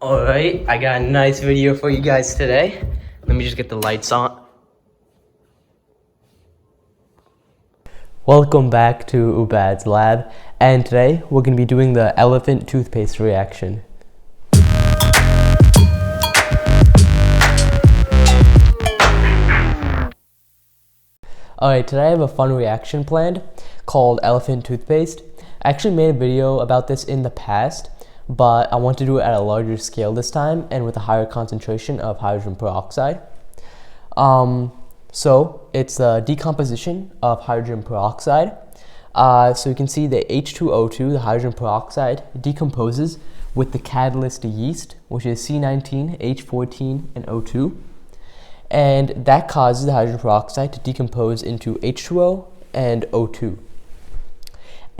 Alright, I got a nice video for you guys today. Let me just get the lights on. Welcome back to Ubad's lab, and today we're going to be doing the elephant toothpaste reaction. Alright, today I have a fun reaction planned called elephant toothpaste. I actually made a video about this in the past, but I want to do it at a larger scale this time and with a higher concentration of hydrogen peroxide. So it's the decomposition of hydrogen peroxide. So you can see the H2O2, the hydrogen peroxide, decomposes with the catalyst yeast, which is C19, H14, and O2. And that causes the hydrogen peroxide to decompose into H2O and O2.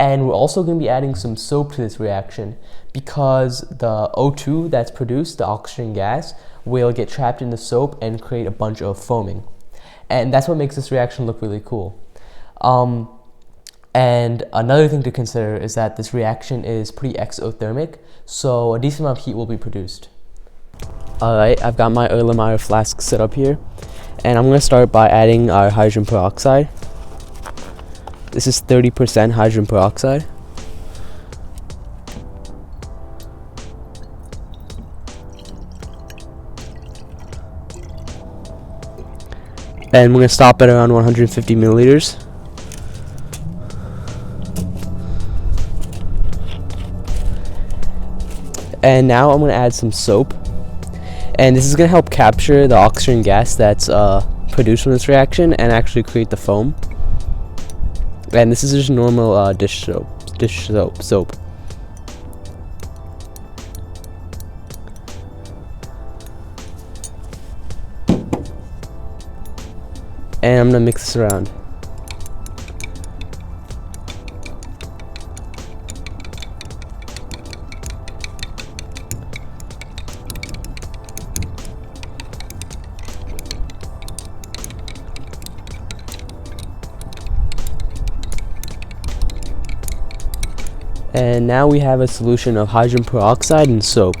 And we're also going to be adding some soap to this reaction because the O2 that's produced, the oxygen gas, will get trapped in the soap and create a bunch of foaming. And that's what makes this reaction look really cool. And another thing to consider is that this reaction is pretty exothermic, so a decent amount of heat will be produced. Alright, I've got my Erlenmeyer flask set up here, and I'm going to start by adding our hydrogen peroxide. This is 30% hydrogen peroxide. And we're going to stop at around 150 milliliters. And now I'm going to add some soap. And this is going to help capture the oxygen gas that's produced from this reaction and actually create the foam. And this is just normal dish soap. And I'm gonna mix this around. And now we have a solution of hydrogen peroxide and soap.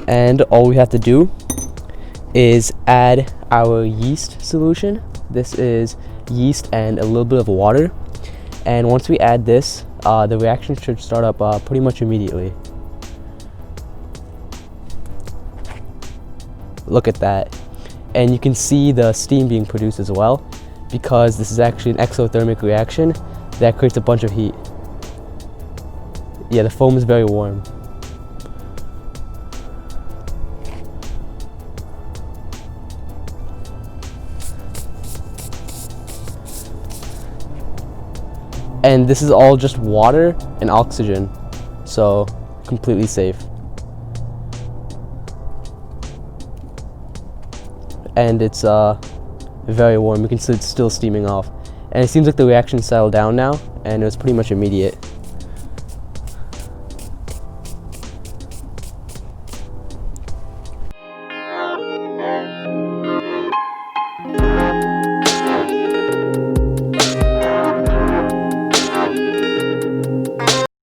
And all we have to do is add our yeast solution. This is yeast and a little bit of water. And once we add this, the reaction should start up pretty much immediately. Look at that. And you can see the steam being produced as well, because this is actually an exothermic reaction that creates a bunch of heat. Yeah, the foam is very warm. And this is all just water and oxygen, so completely safe. And it's very warm. You can see it's still steaming off. And it seems like the reaction settled down now, and it was pretty much immediate.